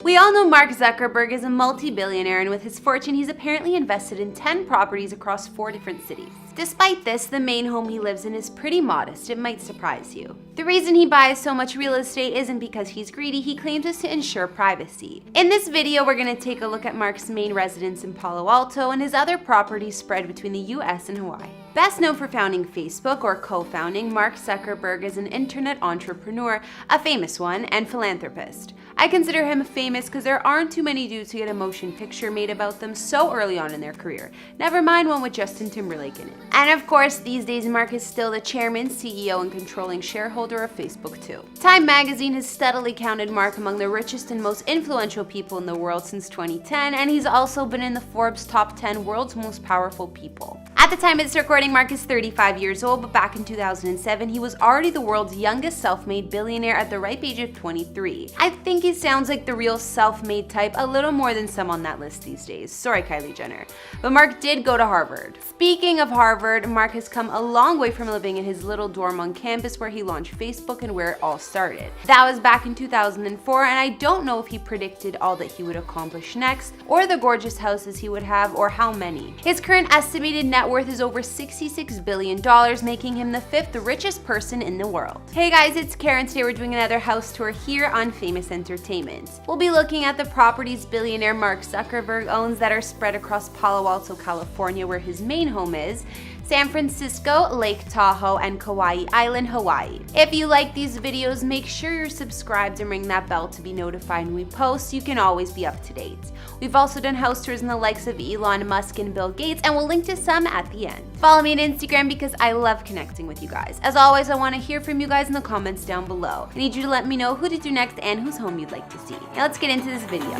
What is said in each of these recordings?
We all know Mark Zuckerberg is a multi-billionaire, and with his fortune, he's apparently invested in 10 properties across 4 different cities. Despite this, the main home he lives in is pretty modest. It might surprise you. The reason he buys so much real estate isn't because he's greedy. He claims it's to ensure privacy. In this video, we're going to take a look at Mark's main residence in Palo Alto and his other properties spread between the U.S. and Hawaii. Best known for founding Facebook, or co-founding, Mark Zuckerberg is an internet entrepreneur, a famous one, and philanthropist. I consider him famous because there aren't too many dudes who get a motion picture made about them so early on in their career, never mind one with Justin Timberlake in it. And of course, these days Mark is still the chairman, CEO, and controlling shareholder of Facebook too. Time magazine has steadily counted Mark among the richest and most influential people in the world since 2010, and he's also been in the Forbes top 10 world's most powerful people. At the time of this recording, Mark is 35 years old, but back in 2007, he was already the world's youngest self-made billionaire at the ripe age of 23. I think he sounds like the real self-made type, a little more than some on that list these days. Sorry, Kylie Jenner. But Mark did go to Harvard. Speaking of Harvard, Mark has come a long way from living in his little dorm on campus where he launched Facebook and where it all started. That was back in 2004, and I don't know if he predicted all that he would accomplish next, or the gorgeous houses he would have, or how many. His current estimated net worth is over $66 billion, making him the 5th richest person in the world. Hey guys, it's Karen. Today we're doing another house tour here on Famous Entertainment. We'll be looking at the properties billionaire Mark Zuckerberg owns that are spread across Palo Alto, California, where his main home is, San Francisco, Lake Tahoe, and Kauai Island, Hawaii. If you like these videos, make sure you're subscribed and ring that bell to be notified when we post so you can always be up to date. We've also done house tours in the likes of Elon Musk and Bill Gates, and we'll link to some at the end. Follow me on Instagram because I love connecting with you guys. As always, I want to hear from you guys in the comments down below. I need you to let me know who to do next and whose home you'd like to see. Now let's get into this video.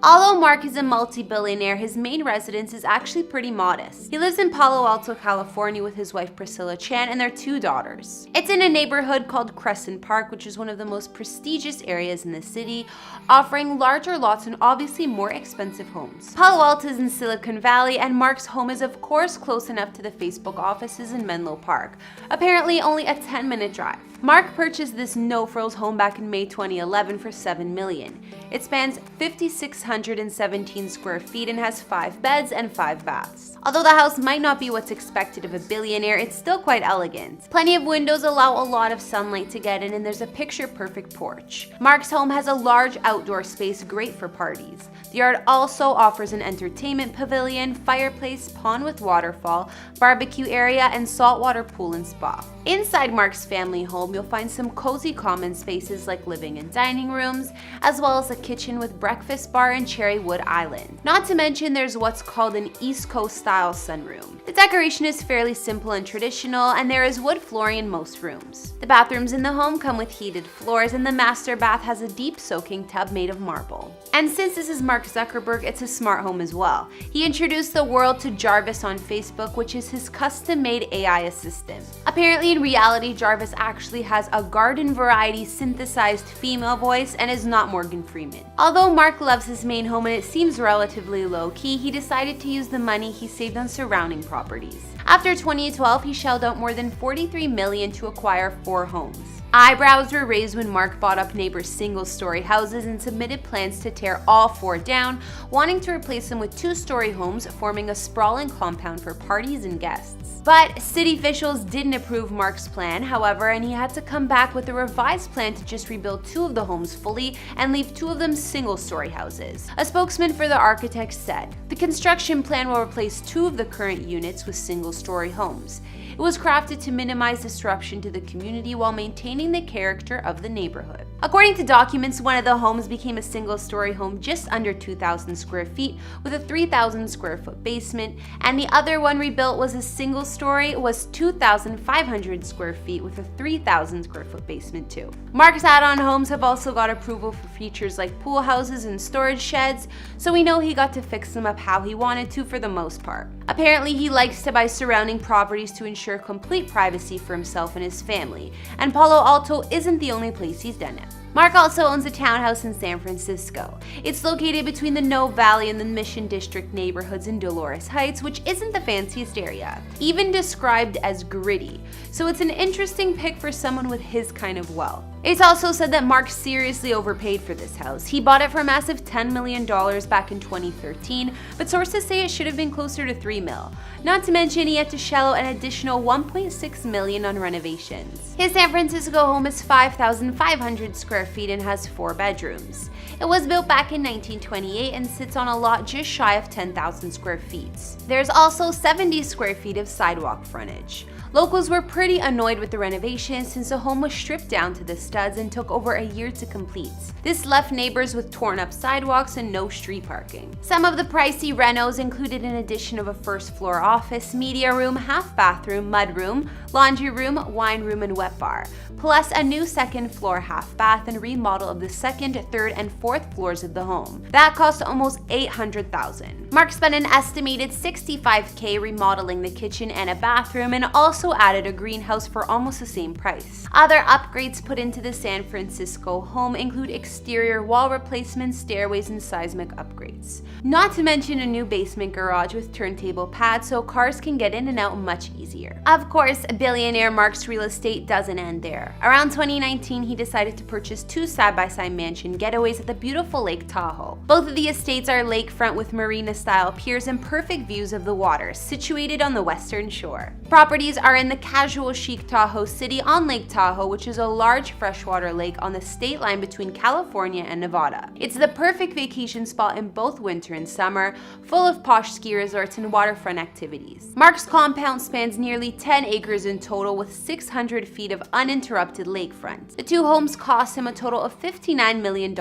Although Mark is a multi-billionaire, his main residence is actually pretty modest. He lives in Palo Alto, California with his wife Priscilla Chan and their 2 daughters. It's in a neighborhood called Crescent Park, which is one of the most prestigious areas in the city, offering larger lots and obviously more expensive homes. Palo Alto is in Silicon Valley, and Mark's home is of course close enough to the Facebook offices in Menlo Park, apparently only a 10-minute drive. Mark purchased this no-frills home back in May 2011 for $7 million. It spans 5,617 square feet and has 5 beds and 5 baths. Although the house might not be what's expected of a billionaire, it's still quite elegant. Plenty of windows allow a lot of sunlight to get in, and there's a picture-perfect porch. Mark's home has a large outdoor space great for parties. The yard also offers an entertainment pavilion, fireplace, pond with waterfall, barbecue area, and saltwater pool and spa. Inside Mark's family home, you'll find some cozy common spaces like living and dining rooms, as well as a kitchen with breakfast bar and cherry wood island. Not to mention there's what's called an East Coast style sunroom. The decoration is fairly simple and traditional, and there is wood flooring in most rooms. The bathrooms in the home come with heated floors, and the master bath has a deep soaking tub made of marble. And since this is Mark Zuckerberg, it's a smart home as well. He introduced the world to Jarvis on Facebook, which is his custom-made AI assistant. Apparently in reality, Jarvis actually has a garden variety synthesized female voice and is not Morgan Freeman. Although Mark loves his main home and it seems relatively low-key, he decided to use the money he saved on surrounding properties. After 2012, he shelled out more than $43 million to acquire 4 homes. Eyebrows were raised when Mark bought up neighbors' single-story houses and submitted plans to tear all 4 down, wanting to replace them with 2-story homes, forming a sprawling compound for parties and guests. But city officials didn't approve Mark's plan, however, and he had to come back with a revised plan to just rebuild 2 of the homes fully and leave 2 of them single-story houses. A spokesman for the architect said, "The construction plan will replace 2 of the current units with single-story homes. It was crafted to minimize disruption to the community while maintaining the character of the neighborhood." According to documents, one of the homes became a single-story home just under 2,000 square feet with a 3,000 square foot basement, and the other one rebuilt was a single-story, was 2,500 square feet with a 3,000 square foot basement too. Mark's add-on homes have also got approval for features like pool houses and storage sheds, so we know he got to fix them up how he wanted to for the most part. Apparently, he likes to buy surrounding properties to ensure complete privacy for himself and his family, and Palo Alto isn't the only place he's done it. Mark also owns a townhouse in San Francisco. It's located between the Noe Valley and the Mission District neighborhoods in Dolores Heights, which isn't the fanciest area, even described as gritty. So it's an interesting pick for someone with his kind of wealth. It's also said that Mark seriously overpaid for this house. He bought it for a massive $10 million back in 2013, but sources say it should have been closer to $3 million. Not to mention he had to shell out an additional $1.6 million on renovations. His San Francisco home is 5,500 square feet and has 4 bedrooms. It was built back in 1928 and sits on a lot just shy of 10,000 square feet. There's also 70 square feet of sidewalk frontage. Locals were pretty annoyed with the renovation since the home was stripped down to the studs and took over a year to complete. This left neighbors with torn up sidewalks and no street parking. Some of the pricey renos included an addition of a first floor office, media room, half bathroom, mudroom, laundry room, wine room, and wet bar, plus a new second floor half bath and remodel of the second, third, and fourth floors of the home. That cost almost $800,000. Mark spent an estimated $65K remodeling the kitchen and a bathroom, and also added a greenhouse for almost the same price. Other upgrades put into the San Francisco home include exterior wall replacements, stairways, and seismic upgrades. Not to mention a new basement garage with turntable pads so cars can get in and out much easier. Of course, billionaire Mark's real estate doesn't end there. Around 2019, he decided to purchase 2 side-by-side mansion getaways at the beautiful Lake Tahoe. Both of the estates are lakefront with marina-style piers and perfect views of the water, situated on the western shore. Properties are in the casual chic Tahoe City on Lake Tahoe, which is a large freshwater lake on the state line between California and Nevada. It's the perfect vacation spot in both winter and summer, full of posh ski resorts and waterfront activities. Mark's compound spans nearly 10 acres in total with 600 feet of uninterrupted lakefront. The 2 homes cost him a total of $59 million.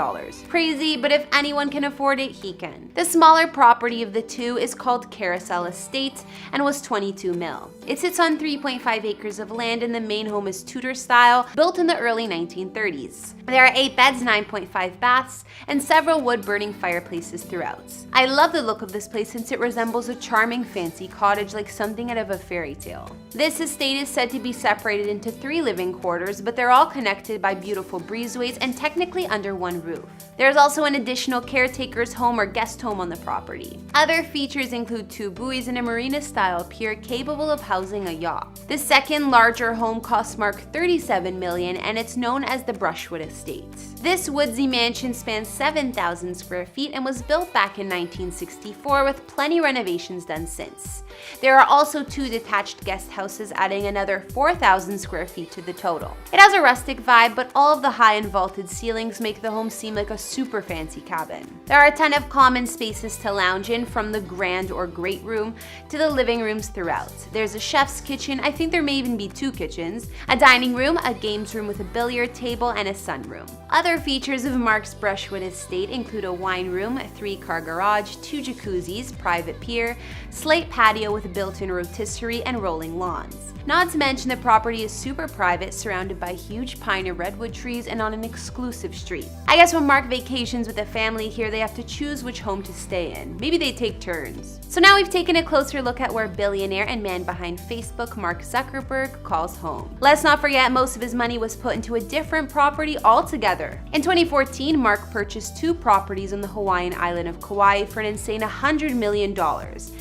Crazy, but if anyone can afford it, he can. The smaller property of the 2 is called Carousel Estate and was $22 million. It sits on 3.5 acres of land and the main home is Tudor style, built in the early 1930s. There are 8 beds, 9.5 baths, and several wood-burning fireplaces throughout. I love the look of this place since it resembles a charming fancy cottage like something out of a fairy tale. This estate is said to be separated into 3 living quarters, but they're all connected by beautiful breezeways and technically under one roof. There's also an additional caretaker's home or guest home on the property. Other features include 2 buoys and a marina-style pier capable of housing a yacht. The second larger home cost Mark $37 million and it's known as the Brushwood Estate. This woodsy mansion spans 7,000 square feet and was built back in 1964 with plenty renovations done since. There are also 2 detached guest houses adding another 4,000 square feet to the total. It has a rustic vibe, but all of the high and vaulted ceilings make the home seem like a super fancy cabin. There are a ton of common spaces to lounge in, from the grand or great room to the living rooms throughout. There's a chef's kitchen, I think there may even be 2 kitchens, a dining room, a games room with a billiard table, and a sunroom. Other features of Mark's Brushwood Estate include a wine room, a 3-car garage, 2 jacuzzis, private pier, slate patio with a built-in rotisserie, and rolling lawns. Not to mention the property is super private, surrounded by huge pine and redwood trees and on an exclusive street. I guess when Mark vacations with a family here, they have to choose which home to stay in. Maybe they take turns. So now we've taken a closer look at where billionaire and man behind Facebook, Mark Zuckerberg, calls home. Let's not forget most of his money was put into a different property altogether. In 2014, Mark purchased 2 properties on the Hawaiian island of Kauai for an insane $100 million.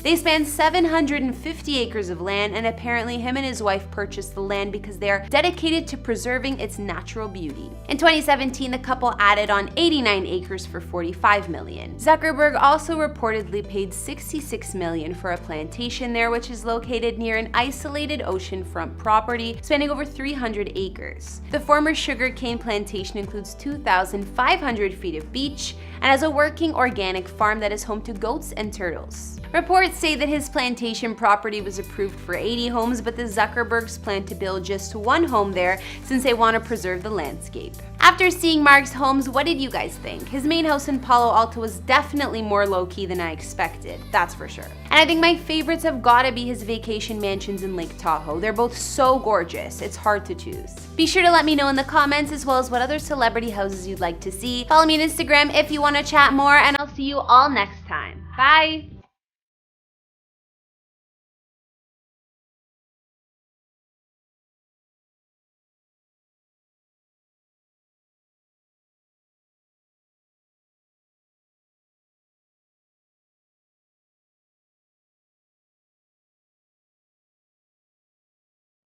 They span 750 acres of land, and apparently him and his wife purchased the land because they are dedicated to preserving its natural beauty. In 2017, the couple added on 89 acres for $45 million. Zuckerberg also reportedly paid $66 million for a plantation there, which is located near an isolated oceanfront property spanning over 300 acres. The former sugarcane plantation includes 2,500 feet of beach and has a working organic farm that is home to goats and turtles. Reports say that his plantation property was approved for 80 homes, but the Zuckerbergs plan to build just 1 home there since they want to preserve the landscape. After seeing Mark's homes, what did you guys think? His main house in Palo Alto was definitely more low-key than I expected, that's for sure. And I think my favorites have gotta be his vacation mansions in Lake Tahoe. They're both so gorgeous, it's hard to choose. Be sure to let me know in the comments as well as what other celebrity houses you'd like to see. Follow me on Instagram if you want to chat more, and I'll see you all next time. Bye!